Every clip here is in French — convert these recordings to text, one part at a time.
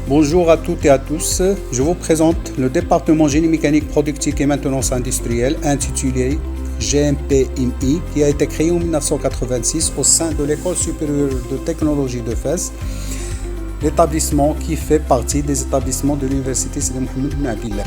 Bonjour à toutes et à tous, je vous présente le département génie mécanique productique et maintenance industrielle intitulé GMPMI qui a été créé en 1986 au sein de l'École supérieure de technologie de Fès, l'établissement qui fait partie des établissements de l'Université Sidi Mohamed Ben Abdillah.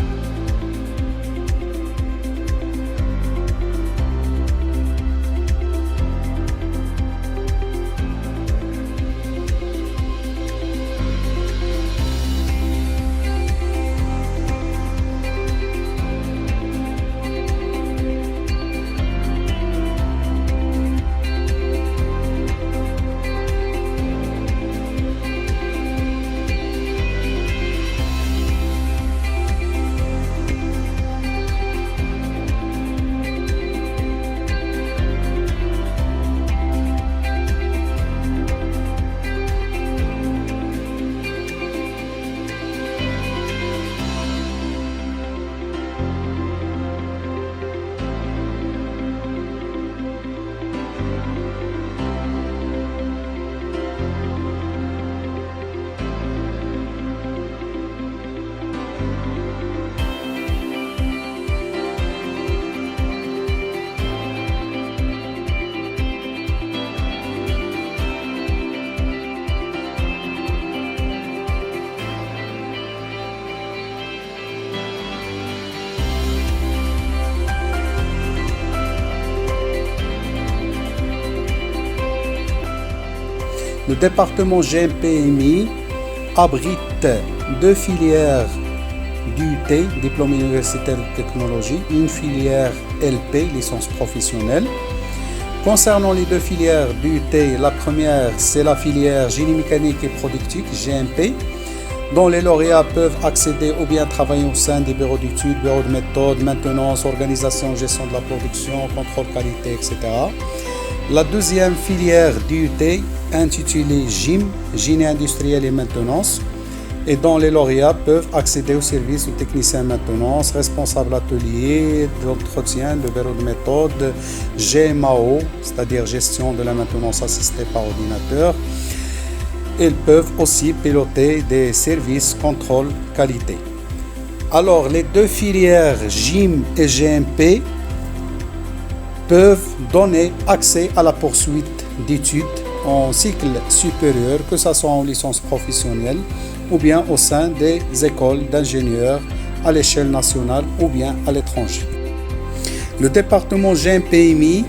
Le département GMPMI abrite deux filières d'UT, diplôme universitaire de technologie, une filière LP, licence professionnelle. Concernant les deux filières d'UT, la première c'est la filière génie mécanique et productique, GMP, dont les lauréats peuvent accéder ou bien travailler au sein des bureaux d'études, bureaux de méthode, maintenance, organisation, gestion de la production, contrôle qualité, etc. La deuxième filière d'UT, intitulée GIM, Génie industriel et maintenance, et dont les lauréats peuvent accéder au service de technicien maintenance, responsable atelier, d'entretien, de bureau de méthode, GMAO, c'est-à-dire gestion de la maintenance assistée par ordinateur. Ils peuvent aussi piloter des services contrôle qualité. Alors, les deux filières GIM et GMP peuvent donner accès à la poursuite d'études en cycle supérieur, que ce soit en licence professionnelle ou bien au sein des écoles d'ingénieurs à l'échelle nationale ou bien à l'étranger. Le département GMPMI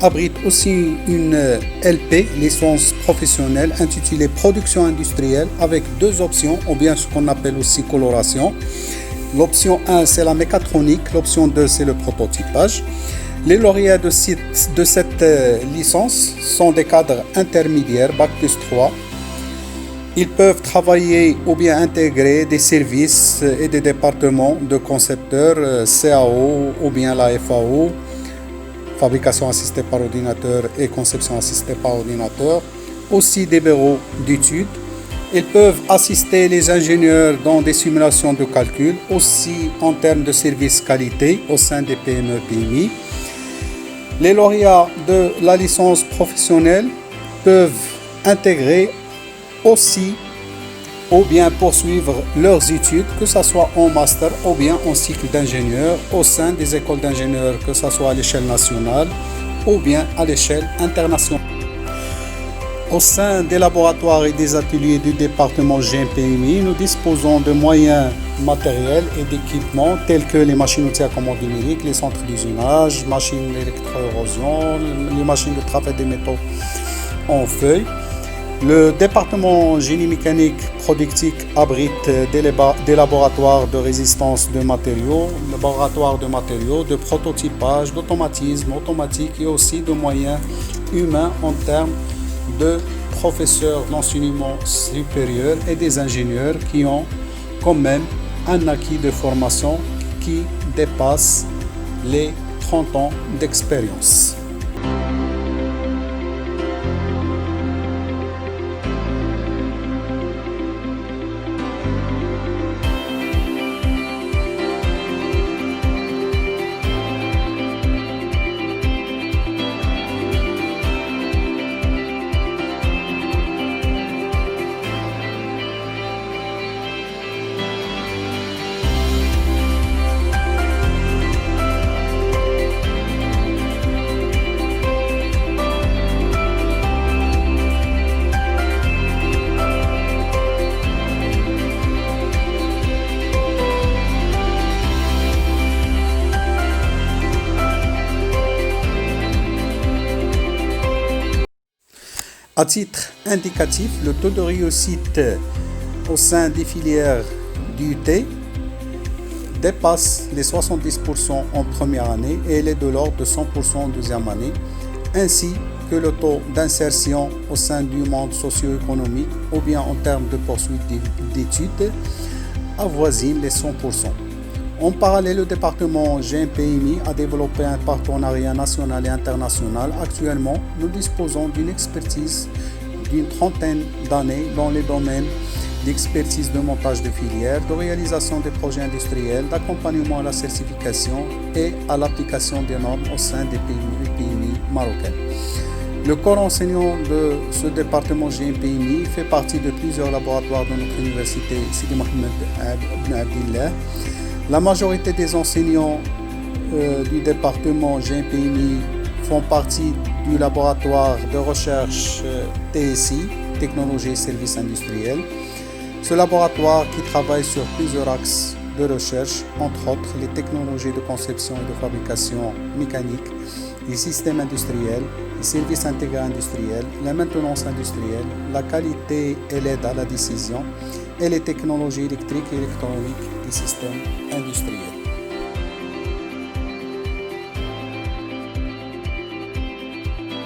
abrite aussi une LP, licence professionnelle, intitulée Production industrielle avec deux options, ou bien ce qu'on appelle aussi coloration. L'option 1, c'est la mécatronique, l'option 2, c'est le prototypage. Les lauréats de cette licence sont des cadres intermédiaires, Bac plus 3. Ils peuvent travailler ou bien intégrer des services et des départements de concepteurs, CAO ou bien la FAO, fabrication assistée par ordinateur et conception assistée par ordinateur, aussi des bureaux d'études. Ils peuvent assister les ingénieurs dans des simulations de calcul, aussi en termes de services qualité au sein des PME-PMI. Les lauréats de la licence professionnelle peuvent intégrer aussi ou bien poursuivre leurs études, que ce soit en master ou bien en cycle d'ingénieur au sein des écoles d'ingénieurs, que ce soit à l'échelle nationale ou bien à l'échelle internationale. Au sein des laboratoires et des ateliers du département GMPMI, nous disposons de moyens matériels et d'équipements tels que les machines outils à commande numérique, les centres d'usinage, machines d'électro-érosion, les machines de travail des métaux en feuille. Le département génie mécanique productique abrite des laboratoires de résistance de matériaux, laboratoires de matériaux, de prototypage, d'automatisme automatique et aussi de moyens humains en termes de professeurs d'enseignement supérieur et des ingénieurs qui ont quand même un acquis de formation qui dépasse les 30 ans d'expérience. À titre indicatif, le taux de réussite au sein des filières d'UT dépasse les 70% en première année et elle est de l'ordre de 100% en deuxième année, ainsi que le taux d'insertion au sein du monde socio-économique ou bien en termes de poursuite d'études avoisine les 100%. En parallèle, le département GMPMI a développé un partenariat national et international. Actuellement, nous disposons d'une expertise d'une trentaine d'années dans les domaines d'expertise de montage de filières, de réalisation des projets industriels, d'accompagnement à la certification et à l'application des normes au sein des PMI marocains. Le corps enseignant de ce département GMPMI fait partie de plusieurs laboratoires de notre université Sidi Mohamed Ben Abdillah. La majorité des enseignants du département GMPMI font partie du laboratoire de recherche TSI, Technologie et Services Industriels. Ce laboratoire qui travaille sur plusieurs axes de recherche, entre autres les technologies de conception et de fabrication mécanique, les systèmes industriels, les services intégrés industriels, la maintenance industrielle, la qualité et l'aide à la décision et les technologies électriques et électroniques des systèmes industriels.